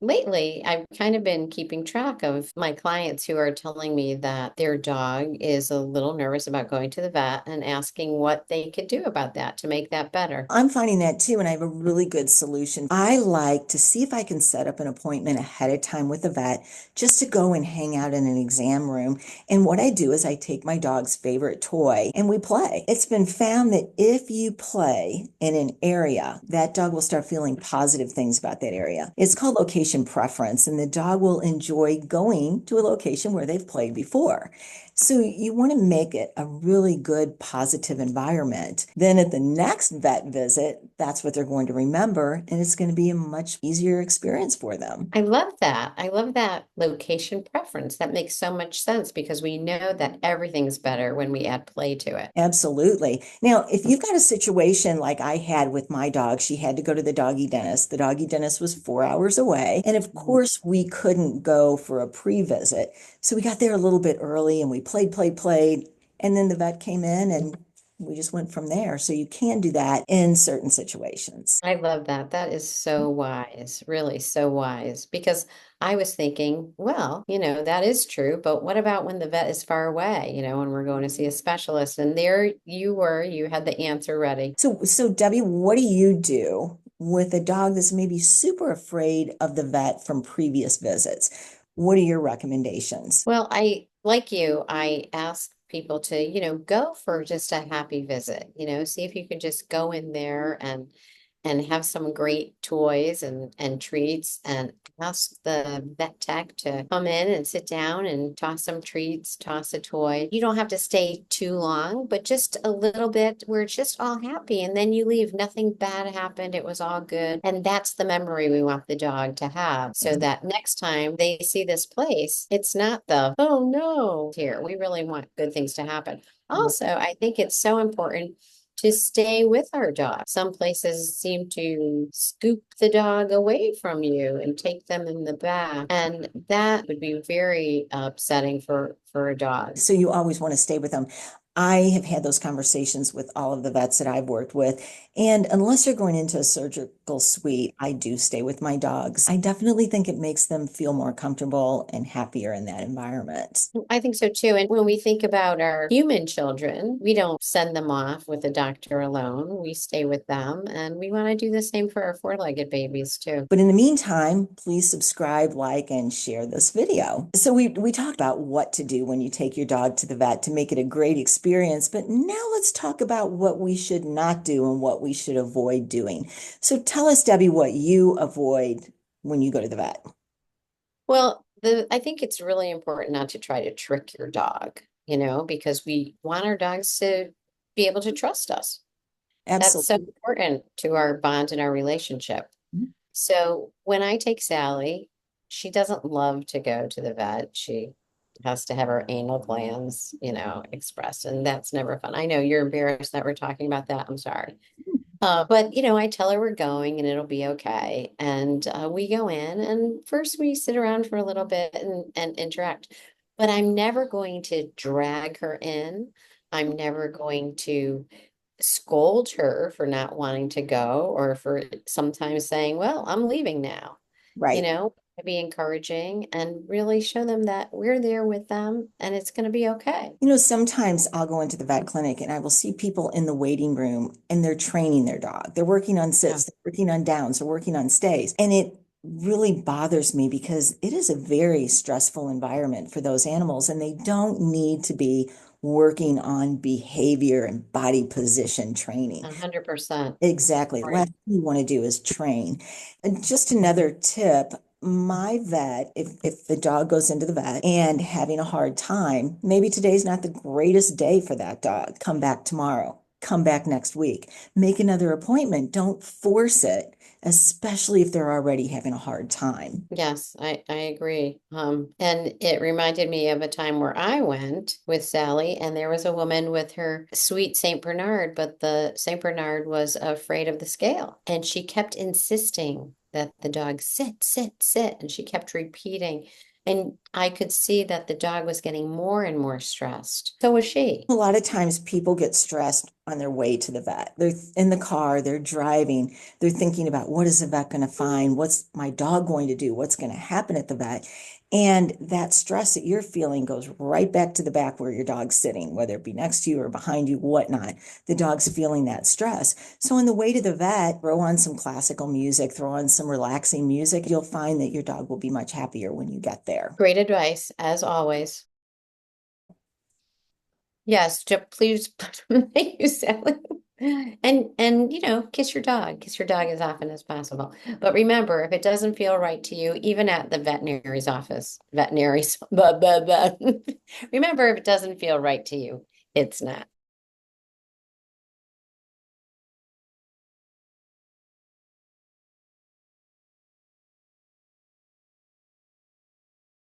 lately, I've kind of been keeping track of my clients who are telling me that their dog is a little nervous about going to the vet and asking what they could do about that to make that better. I'm finding that too, and I have a really good solution. I like to see if I can set up an appointment ahead of time with a vet just to go and hang out in an exam room. And what I do is I take my dog's favorite toy and we play. It's been found that if you play in an area, that dog will start feeling positive things about that area. It's called location preference, and the dog will enjoy going to a location where they've played before. So you want to make it a really good, positive environment. Then at the next vet visit, that's what they're going to remember, and it's going to be a much easier experience for them. I love that. I love that location preference. That makes so much sense because we know that everything's better when we add play to it. Absolutely. Now, if you've got a situation like I had with my dog, she had to go to the doggy dentist. The doggy dentist was 4 hours away. And of Mhm. course, we couldn't go for a pre-visit. So we got there a little bit early and we played. And then the vet came in and we just went from there. So you can do that in certain situations. I love that. That is so wise, really so wise. Because I was thinking, well, that is true, but what about when the vet is far away, when we're going to see a specialist? And there you were, you had the answer ready. So Debbie, what do you do with a dog that's maybe super afraid of the vet from previous visits? What are your recommendations? Well, like you, I ask people to, go for just a happy visit, see if you can just go in there and have some great toys and treats and ask the vet tech to come in and sit down and toss some treats, toss a toy. You don't have to stay too long, but just a little bit where it's just all happy. And then you leave, nothing bad happened. It was all good. And that's the memory we want the dog to have so that next time they see this place, it's not the, oh no, here. We really want good things to happen. Also, I think it's so important to stay with our dog. Some places seem to scoop the dog away from you and take them in the back, and that would be very upsetting for a dog. So you always want to stay with them. I have had those conversations with all of the vets that I've worked with. And unless you're going into a surgical suite, I do stay with my dogs. I definitely think it makes them feel more comfortable and happier in that environment. I think so too. And when we think about our human children, we don't send them off with a doctor alone. We stay with them, and we want to do the same for our four-legged babies too. But in the meantime, please subscribe, like, and share this video. So we talked about what to do when you take your dog to the vet to make it a great experience. But now let's talk about what we should not do and what we should avoid doing. So tell us, Debbie, what you avoid when you go to the vet. Well, I think it's really important not to try to trick your dog, because we want our dogs to be able to trust us. That's so Absolutely. important to our bond and our relationship. So when I take Sally, she doesn't love to go to the vet. She has to have her anal glands, expressed, and that's never fun. I know you're embarrassed that we're talking about that. I'm sorry. But I tell her we're going and it'll be okay. And we go in and first we sit around for a little bit and interact. But I'm never going to drag her in. I'm never going to scold her for not wanting to go or for sometimes saying, well, I'm leaving now. Right. To be encouraging and really show them that we're there with them and it's going to be okay. Sometimes I'll go into the vet clinic and I will see people in the waiting room and they're training their dog. They're working on Yeah. sits, they're working on downs, they're working on stays. And it really bothers me because it is a very stressful environment for those animals and they don't need to be working on behavior and body position training. 100%. Exactly. Right. Last thing you want to do is train. And just another tip, my vet, if the dog goes into the vet and having a hard time, maybe today's not the greatest day for that dog. Come back tomorrow. Come back next week. Make another appointment. Don't force it, especially if they're already having a hard time. Yes, I agree. And it reminded me of a time where I went with Sally, and there was a woman with her sweet Saint Bernard, but the Saint Bernard was afraid of the scale, and she kept insisting that the dog sit, sit, sit, and she kept repeating. And I could see that the dog was getting more and more stressed. So was she. A lot of times people get stressed on their way to the vet. They're in the car, they're driving, they're thinking about what is the vet going to find? What's my dog going to do? What's going to happen at the vet? And that stress that you're feeling goes right back to the back where your dog's sitting, whether it be next to you or behind you, whatnot. The dog's feeling that stress. So on the way to the vet, throw on some classical music, throw on some relaxing music. You'll find that your dog will be much happier when you get there. Great advice, as always. Yes, please make you sound and kiss your dog. Kiss your dog as often as possible. But remember, if it doesn't feel right to you, even at the veterinary's office, veterinary's, blah, blah, blah. Remember, if it doesn't feel right to you, it's not.